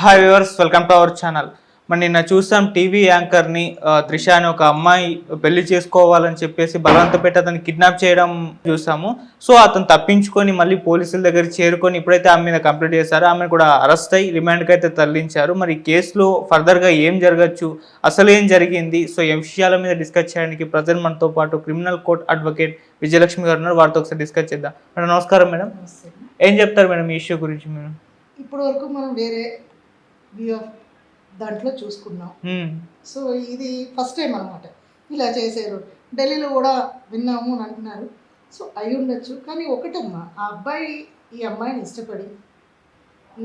Hi viewers, welcome to our channel. మరి నిన్న చూసాం టీవీ యాంకర్ని త్రిష అని ఒక అమ్మాయి పెళ్లి చేసుకోవాలని చెప్పేసి బలవంత పెట్టి అతను కిడ్నాప్ చేయడం చూసాము. సో అతను తప్పించుకొని మళ్ళీ పోలీసుల దగ్గర చేరుకొని ఇప్పుడైతే ఆమె మీద కంప్లైంట్ చేశారు. ఆమె కూడా అరెస్ట్ అయ్యి రిమాండ్కి అయితే తరలించారు. మరి ఈ కేసులో ఫర్దర్గా ఏం జరగచ్చు, అసలు ఏం జరిగింది, సో ఈ విషయాల మీద డిస్కస్ చేయడానికి ప్రజెంట్ మనతో పాటు క్రిమినల్ కోర్ట్ అడ్వకేట్ విజయలక్ష్మి గారు ఉన్నారు. వారితో ఒకసారి డిస్కస్ చేద్దాం. మేడం నమస్కారం. మేడం ఏం చెప్తారు మేడం ఈ ఇష్యూ గురించి? మేడం ఇప్పటి వరకు మనం వేరే వ్యూ ఆఫ్ దాంట్లో చూసుకున్నాం. సో ఇది ఫస్ట్ టైం అనమాట ఇలా చేశారు. ఢిల్లీలో కూడా విన్నాము అని అంటున్నారు. సో అయి ఉండొచ్చు. కానీ ఒకటమ్మా, ఆ అబ్బాయి ఈ అమ్మాయిని ఇష్టపడి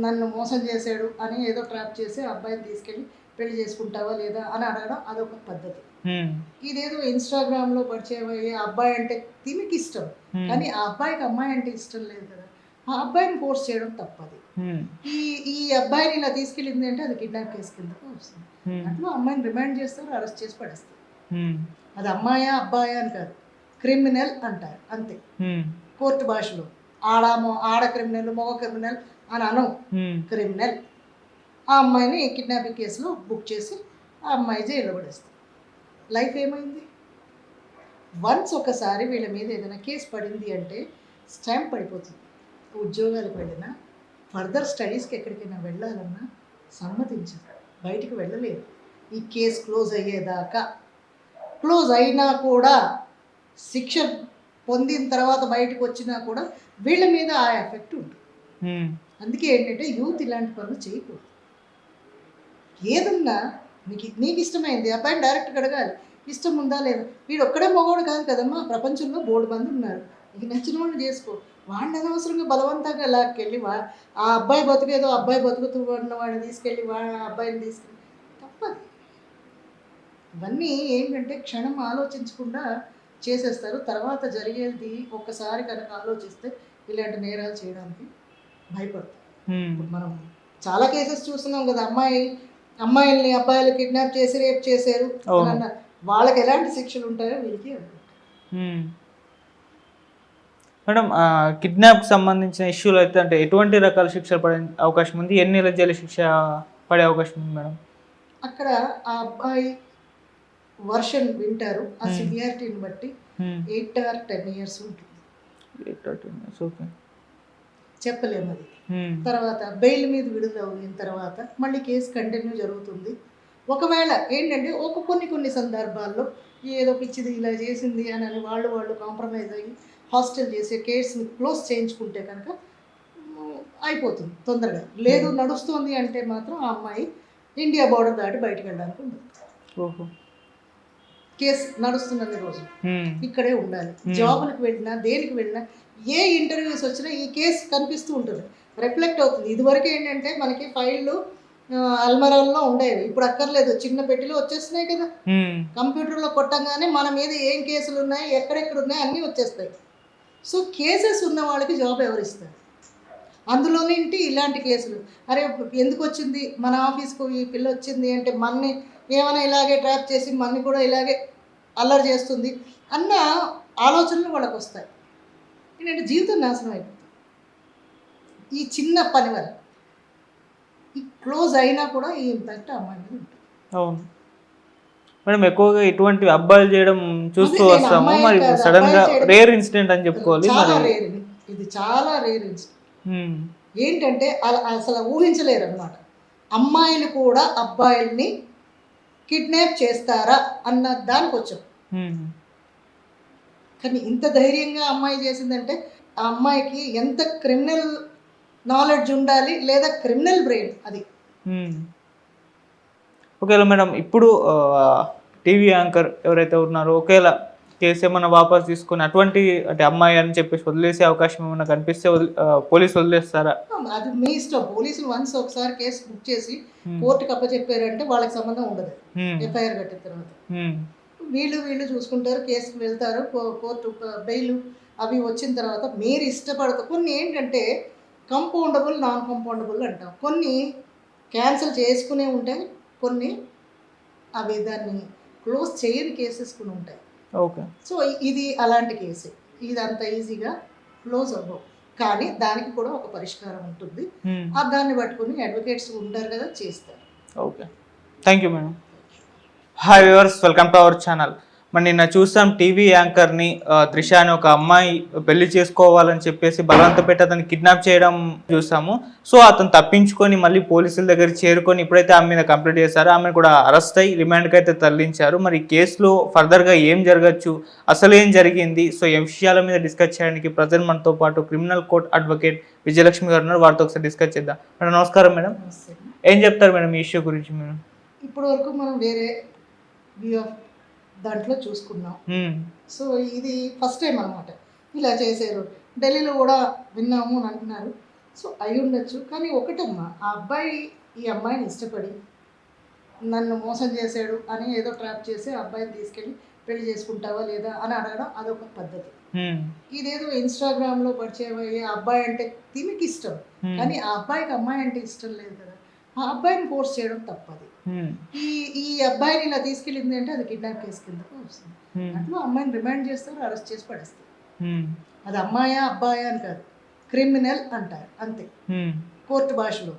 నన్ను మోసం చేశాడు అని ఏదో ట్రాప్ చేసి ఆ అబ్బాయిని తీసుకెళ్ళి పెళ్లి చేసుకుంటావా లేదా అని అడగడం అదొక పద్ధతి. ఇదేదో ఇన్స్టాగ్రామ్లో పరిచయం అయ్యే అబ్బాయి అంటే తినికి ఇష్టం, కానీ ఆ అబ్బాయికి అమ్మాయి అంటే ఇష్టం లేదు కదా. ఆ అబ్బాయిని ఫోర్స్ చేయడం తప్పది. ఈ అబ్బాయిని ఇలా తీసుకెళ్ళింది అంటే అది కిడ్నాప్ కేసు కిందకు వస్తుంది. అట్లా అమ్మాయిని రిమాండ్ చేస్తారు, అరెస్ట్ చేసి పడేస్తారు. అది అమ్మాయా అబ్బాయా అని కాదు, క్రిమినల్ అంటారు అంతే కోర్టు భాషలో. ఆడ క్రిమినల్, మగ క్రిమినల్ అని అనం, క్రిమినల్. ఆ అమ్మాయిని కిడ్నాపింగ్ కేసులో బుక్ చేసి ఆ అమ్మాయి జైల్లో పడేస్తారు. లైఫ్ ఏమైంది? వన్స్ ఒకసారి వీళ్ళ మీద ఏదైనా కేసు పడింది అంటే స్టాంప్ పడిపోతుంది. ఉద్యోగాలకు వెళ్ళినా, ఫర్దర్ స్టడీస్కి ఎక్కడికైనా వెళ్ళాలన్నా సమ్మతించారు, బయటికి వెళ్ళలేదు. ఈ కేసు క్లోజ్ అయ్యేదాకా. క్లోజ్ అయినా కూడా శిక్ష పొందిన తర్వాత బయటకు వచ్చినా కూడా వీళ్ళ మీద ఆ ఎఫెక్ట్ ఉంటుంది. అందుకే ఏంటంటే యూత్ ఇలాంటి పనులు చేయకూడదు. ఏదన్నా నీకు ఇష్టమైంది అబ్బాయిని డైరెక్ట్గా అడగాలి, ఇష్టం ఉందా లేదా. వీడు ఒక్కడే మగవాడు కాదు కదమ్మా, ప్రపంచంలో బోల్డ్ మంది ఉన్నారు. నీకు నచ్చిన వాడిని చేసుకో. వాడిని అనవసరంగా బలవంతంగా లాక్కెళ్ళి ఆ అబ్బాయి బతుకేదో అబ్బాయి బతుకుతూ ఉన్న వాడిని తీసుకెళ్ళి ఆ అబ్బాయిని తీసుకెళ్ళి తప్పది. ఇవన్నీ ఏంటంటే క్షణం ఆలోచించకుండా చేసేస్తారు. తర్వాత జరిగేది ఒక్కసారి కనుక ఆలోచిస్తే ఇలాంటి నేరాలు చేయడానికి భయపడతారు. మనం చాలా కేసెస్ చూస్తున్నాం కదా, అమ్మాయిల్ని అబ్బాయిలు కిడ్నాప్ చేసి రేప్ చేశారు అన్న వాళ్ళకి ఎలాంటి శిక్షలు ఉంటాయో వీళ్ళకి. మేడం కిడ్నాప్కి సంబంధించిన ఇష్యూలు అయితే అంటే ఎటువంటి రకాల శిక్షలు పడే అవకాశం ఉంది? ఎన్ని నెలల జైలు శిక్ష పడే అవకాశం ఉంది మేడం? అక్కడ ఆ అబ్బాయి వర్షన్ వింటారు, ఆ సివియారిటీని బట్టి 8 or 10 years ఉంటుంది. 8 or 10 years, ఓకే, చెప్పలేము అది. తర్వాత బెయిల్ మీద విడుదల అయిన తర్వాత మళ్ళీ కేసు కంటిన్యూ జరుగుతుంది. ఒకవేళ ఏంటంటే కొన్ని సందర్భాల్లో ఏదో పిచ్చిది ఇలా చేసింది అని వాళ్ళు కాంప్రమైజ్ అయ్యి హాస్టల్ చేసే కేసుని క్లోజ్ చేయించుకుంటే కనుక అయిపోతుంది తొందరగా. లేదు నడుస్తుంది అంటే మాత్రం ఆ అమ్మాయి ఇండియా బార్డర్ దాటి బయటకు వెళ్ళడానికి ఉండదు. కేసు నడుస్తున్నది రోజు ఇక్కడే ఉండాలి. జాబులకు వెళ్ళినా దేనికి వెళ్ళినా ఏ ఇంటర్వ్యూస్ వచ్చినా ఈ కేసు కనిపిస్తూ ఉంటుంది, రిఫ్లెక్ట్ అవుతుంది. ఇదివరకు ఏంటంటే మనకి ఫైళ్ళు అల్మరాల్లో ఉండేవి, ఇప్పుడు అక్కర్లేదు, చిన్న పెట్టిలో వచ్చేస్తున్నాయి కదా. కంప్యూటర్లో కొట్టంగానే మన మీద ఏం కేసులు ఉన్నాయి, ఎక్కడెక్కడ ఉన్నాయి అన్నీ వచ్చేస్తాయి. సో కేసెస్ ఉన్న వాళ్ళకి జాబ్ ఎవరు ఇస్తారు? అందులోనేంటి ఇలాంటి కేసులు. అరే ఎందుకు వచ్చింది మన ఆఫీస్కు ఈ పిల్ల వచ్చింది అంటే మన్ని ఏమైనా ఇలాగే ట్రాప్ చేసి మన్ని కూడా ఇలాగే అల్లరి చేస్తుంది అన్న ఆలోచనలు వాళ్ళకు వస్తాయి. ఏంటంటే జీవితం నాశనం అయిపోతుంది ఈ చిన్న పని వల్ల. ఈ క్లోజ్ అయినా కూడా ఈ ఇంపాక్ట్ అమ్మాయి మీద ఉంటుంది. అవును మేడం, ఎక్కువగా ఇటువంటి అబ్బాయిలు చేయడం చూస్తూ వస్తాము. మరి సడన్ గా రేర్ ఇన్సిడెంట్ అని చెప్పుకోవాలి. ఇది చాలా రేర్ ఇన్సిడెంట్. ఏంటంటే అసలు ఊహించలేరు అనమాట. అమ్మాయిలు కూడా అబ్బాయిల్ని కిడ్నాప్ చేస్తారా అన్న దానికి వచ్చాం. కానీ ఇంత ధైర్యంగా అమ్మాయి చేసిందంటే ఆ అమ్మాయికి ఎంత క్రిమినల్ నాలెడ్జ్ ఉండాలి, లేదా క్రిమినల్ బ్రెయిన్ అది. ఒకవేళ మేడం ఇప్పుడు టీవీ యాంకర్ ఎవరైతే ఉన్నారో ఒకవేళ కేసు ఏమన్నా వాపస్ తీసుకొని అటువంటి అంటే అమ్మాయి అని చెప్పేసి వదిలేసే అవకాశం ఏమన్నా కనిపిస్తే పోలీసులు వదిలేస్తారా? అది మీ ఇష్టం. పోలీసులు వన్స్ ఒకసారి కేసు బుక్ చేసి కోర్టుకి అప్పచెప్పారంటే వాళ్ళకి సంబంధం ఉండదు. ఎఫ్ఐఆర్ కట్టిన తర్వాత వీళ్ళు చూసుకుంటారు, కేసుకు వెళ్తారు, కోర్టు బెయిల్ అవి వచ్చిన తర్వాత మీరు ఇష్టపడతారు. కొన్ని ఏంటంటే కంపౌండబుల్, నాన్ కంపౌండబుల్ అంటాం. కొన్ని క్యాన్సిల్ చేసుకునే ఉంటాయి, కొన్ని అవి దాన్ని క్లోజ్ చేయని కేసెస్ కొన్ని ఉంటాయి. ఓకే. సో ఇది అలాంటి కేసు. ఇది అంత ఈజీగా క్లోజ్ అవ్వవు. కానీ దానికి కూడా ఒక పరిష్కారం ఉంటుంది. దాన్ని పట్టుకుని అడ్వకేట్స్ ఉంటారు కదా, చేస్తారు. Okay, thank you madam. Hi viewers, welcome to our channel. మరి నిన్న చూసాం టీవీ యాంకర్ని త్రిష అని ఒక అమ్మాయి పెళ్లి చేసుకోవాలని చెప్పేసి బలవంత పెట్టి అతను కిడ్నాప్ చేయడం చూసాము. సో అతను తప్పించుకొని మళ్ళీ పోలీసుల దగ్గర చేరుకొని ఇప్పుడైతే ఆమె మీద కంప్లైంట్ చేశారో ఆమె కూడా అరెస్ట్ అయ్యి రిమాండ్కి అయితే తరలించారు. మరి ఈ కేసులో ఫర్దర్గా ఏం జరగచ్చు, అసలు ఏం జరిగింది, సో ఈ విషయాల మీద డిస్కస్ చేయడానికి ప్రజెంట్ మనతో పాటు క్రిమినల్ కోర్ట్ అడ్వకేట్ విజయలక్ష్మి గారు ఉన్నారు. వారితో ఒకసారి డిస్కస్ చేద్దాం. మేడం నమస్కారం. మేడం ఏం చెప్తారు మేడం ఈ ఇష్యూ గురించి? మేడం ఇప్పటి వరకు మనం వేరే వ్యూ ఆఫ్ దాంట్లో చూసుకున్నాం. సో ఇది ఫస్ట్ టైం అనమాట ఇలా చేశారు. ఢిల్లీలో కూడా విన్నాము అని అంటున్నారు. సో అయి ఉండొచ్చు. కానీ ఒకటమ్మా, ఆ అబ్బాయి ఈ అమ్మాయిని ఇష్టపడి నన్ను మోసం చేశాడు అని ఏదో ట్రాప్ చేసి ఆ అబ్బాయిని తీసుకెళ్ళి పెళ్లి చేసుకుంటావా లేదా అని అడగడం అదొక పద్ధతి. ఇదేదో ఇన్స్టాగ్రామ్లో పరిచయం అయ్యే అబ్బాయి అంటే తినికి ఇష్టం, కానీ ఆ అబ్బాయికి అమ్మాయి అంటే ఇష్టం లేదు కదా, ఆ అబ్బాయిని ఫోర్స్ చేయడం తప్పది. ఈ అబ్బాయిని ఇలా తీసుకెళ్ళింది అంటే అది కిడ్నాప్ కేసు కిందకు వస్తుంది. అట్లా అమ్మాయిని రిమాండ్ చేస్తారు, అరెస్ట్ చేసి పడేస్తారు. అది అమ్మాయా అబ్బాయా అని కాదు, క్రిమినల్ అంటారు అంతే కోర్టు భాషలో.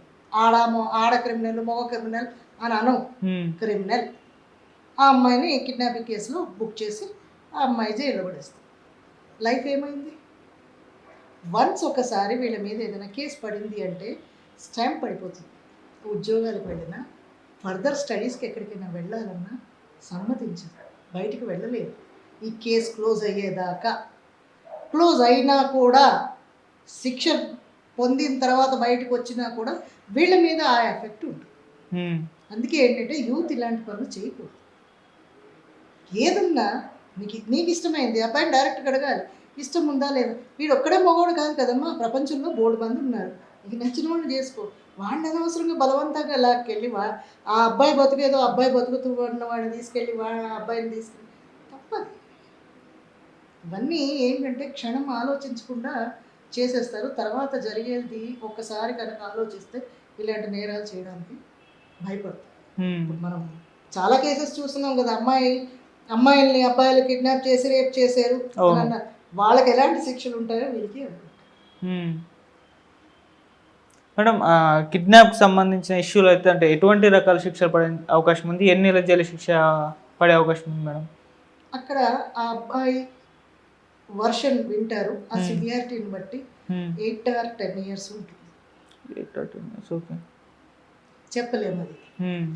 ఆడ క్రిమినల్, మగ క్రిమినల్ అని అనం, క్రిమినల్. ఆ అమ్మాయిని కిడ్నాపింగ్ కేసులో బుక్ చేసి ఆ అమ్మాయి జైల్లో పడేస్తారు. లైఫ్ ఏమైంది? వన్స్ ఒకసారి వీళ్ళ మీద ఏదైనా కేసు పడింది అంటే స్టాంప్ పడిపోతుంది. ఉద్యోగాలకు వెళ్ళినా, ఫర్దర్ స్టడీస్కి ఎక్కడికైనా వెళ్ళాలన్నా సమ్మతించారు, బయటికి వెళ్ళలేదు. ఈ కేసు క్లోజ్ అయ్యేదాకా, క్లోజ్ అయినా కూడా శిక్ష పొందిన తర్వాత బయటకు వచ్చినా కూడా వీళ్ళ మీద ఆ ఎఫెక్ట్ ఉంటుంది. అందుకే ఏంటంటే యూత్ ఇలాంటి పనులు చేయకూడదు. ఏదన్నా నీకు ఇష్టమైంది అబ్బాయిని డైరెక్ట్గా అడగాలి, ఇష్టం ఉందా లేదా. వీడు ఒక్కడే మగవాడు కాదు కదమ్మా, ప్రపంచంలో బోల్డ్ మంది ఉన్నారు. నీకు నచ్చిన వాడిని చేసుకో. వాడిని అనవసరంగా బలవంతంగా లాక్కెళ్ళి ఆ అబ్బాయి బతుకేదో అబ్బాయి బతుకుతూ ఉన్న వాడిని తీసుకెళ్ళి ఆ అబ్బాయిని తీసుకెళ్ళి తప్పదు. ఇవన్నీ ఏంటంటే క్షణం ఆలోచించకుండా చేసేస్తారు. తర్వాత జరిగేది ఒక్కసారి కనుక ఆలోచిస్తే ఇలాంటి నేరాలు చేయడానికి భయపడతారు. మనం చాలా కేసెస్ చూస్తున్నాం కదా, అమ్మాయిల్ని అబ్బాయిలు కిడ్నాప్ చేసి రేప్ చేశారు అన్న వాళ్ళకి ఎలాంటి శిక్షలు ఉంటాయో వీళ్ళకి. మేడం కిడ్నాప్కి సంబంధించిన ఇష్యూలు అయితే అంటే ఎటువంటి రకాల శిక్షలు పడే అవకాశం ఉంది? ఎన్ని నెలల జైలు శిక్ష పడే అవకాశం ఉంది మేడం? అక్కడ ఆ అబ్బాయి వర్షన్ వింటారు, ఆ సివియారిటీని బట్టి 8 or 10 years ఉంటుంది. 8 or 10 years, ఓకే, చెప్పలేము అది.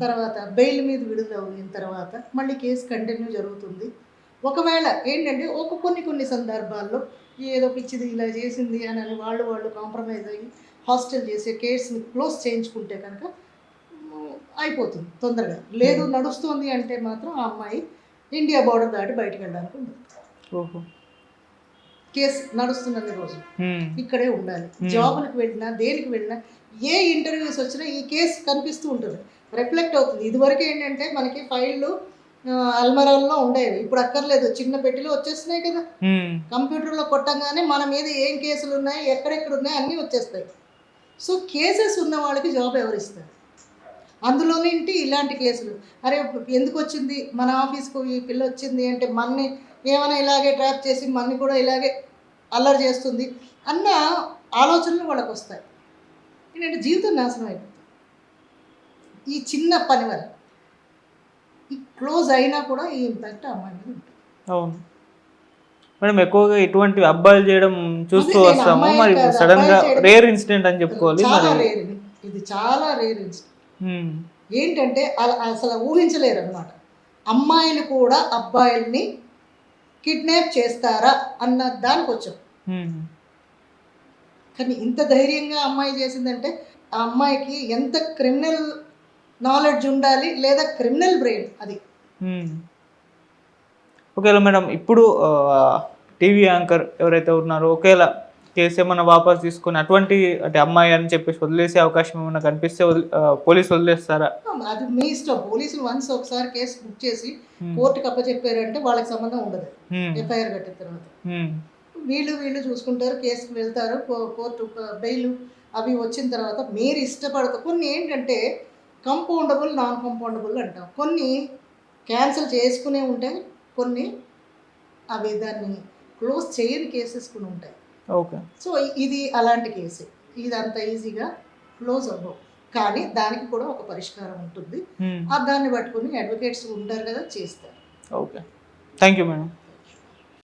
తర్వాత బెయిల్ మీద విడుదల అయిన తర్వాత మళ్ళీ కేసు కంటిన్యూ జరుగుతుంది. ఒకవేళ ఏంటంటే కొన్ని సందర్భాల్లో ఏదో పిచ్చిది ఇలా చేసింది అని వాళ్ళు కాంప్రమైజ్ అయ్యి హాస్టల్ చేసే కేసుని క్లోజ్ చేయించుకుంటే కనుక అయిపోతుంది తొందరగా. లేదు నడుస్తుంది అంటే మాత్రం ఆ అమ్మాయి ఇండియా బార్డర్ దాటి బయటకు వెళ్ళడానికి ఉంటుంది. కేసు నడుస్తున్నది రోజు ఇక్కడే ఉండాలి. జాబులకు వెళ్ళినా దేనికి వెళ్ళినా ఏ ఇంటర్వ్యూస్ వచ్చినా ఈ కేసు కనిపిస్తూ ఉంటుంది, రిఫ్లెక్ట్ అవుతుంది. ఇదివరకు ఏంటంటే మనకి ఫైళ్ళు అల్మరాల్లో ఉండేవి, ఇప్పుడు అక్కర్లేదు, చిన్న పెట్టిలో వచ్చేస్తున్నాయి కదా. కంప్యూటర్లో కొట్టంగానే మన మీద ఏం కేసులు ఉన్నాయి, ఎక్కడెక్కడ ఉన్నాయి అన్నీ వచ్చేస్తాయి. సో కేసెస్ ఉన్న వాళ్ళకి జాబ్ ఎవరు ఇస్తారు? అందులోనేంటి ఇలాంటి కేసులు. అరే ఎందుకు వచ్చింది మన ఆఫీస్కు ఈ పిల్ల వచ్చింది అంటే మన్ని ఏమైనా ఇలాగే ట్రాప్ చేసి మన్ని కూడా ఇలాగే అల్లరి చేస్తుంది అన్న ఆలోచనలు వాళ్ళకు వస్తాయి. ఏంటంటే జీవితం నాశనం అయిపోతుంది ఈ చిన్న పని వల్ల. ఈ క్లోజ్ అయినా కూడా ఈ ఇంపాక్ట్ అమ్మాయి మీద ఉంటుంది. అవును మేడం, ఎక్కువగా ఇటువంటి అబ్బాయిలు చేయడం చూస్తూ వస్తాము. మరి సడన్ గా రేర్ ఇన్సిడెంట్ అని చెప్పుకోవాలి. ఇది చాలా రేర్ ఇన్సిడెంట్. ఏంటంటే అసలు ఊహించలేరు అనమాట. అమ్మాయిలు కూడా అబ్బాయిల్ని కిడ్నాప్ చేస్తారా అన్న దానికి వచ్చాం. కానీ ఇంత ధైర్యంగా అమ్మాయి చేసిందంటే ఆ అమ్మాయికి ఎంత క్రిమినల్ నాలెడ్జ్ ఉండాలి, లేదా క్రిమినల్ బ్రెయిన్ అది. ఒకవేళ మేడం ఇప్పుడు టీవీ యాంకర్ ఎవరైతే ఉన్నారో ఒకవేళ కేసు ఏమన్నా వాపస్ తీసుకొని అటువంటి అంటే అమ్మాయి అని చెప్పేసి వదిలేసే అవకాశం ఏమన్నా కనిపిస్తే పోలీసు వదిలేస్తారా? అది మీ ఇష్టం. పోలీసులు వన్స్ ఒకసారి కేసు బుక్ చేసి కోర్టుకి అప్పచెప్పారంటే వాళ్ళకి సంబంధం ఉండదు. ఎఫ్ఐఆర్ కట్టిన తర్వాత వీళ్ళు చూసుకుంటారు, కేసుకు వెళ్తారు, కోర్టు బెయిల్ అవి వచ్చిన తర్వాత మీరు ఇష్టపడతారు. కొన్ని ఏంటంటే కంపౌండబుల్, నాన్ కంపౌండబుల్ అంటాం. కొన్ని క్యాన్సిల్ చేసుకునే ఉంటాయి, కొన్ని అవి దాన్ని క్లోజ్ చేయని కేసెస్ కొన్ని ఉంటాయి. ఓకే. సో ఇది అలాంటి కేసు. ఇది అంత ఈజీగా క్లోజ్ అవ్వవు. కానీ దానికి కూడా ఒక పరిష్కారం ఉంటుంది. దాన్ని పట్టుకొని అడ్వకేట్స్ ఉంటారు కదా, చేస్తారు. ఓకే. Thank you madam.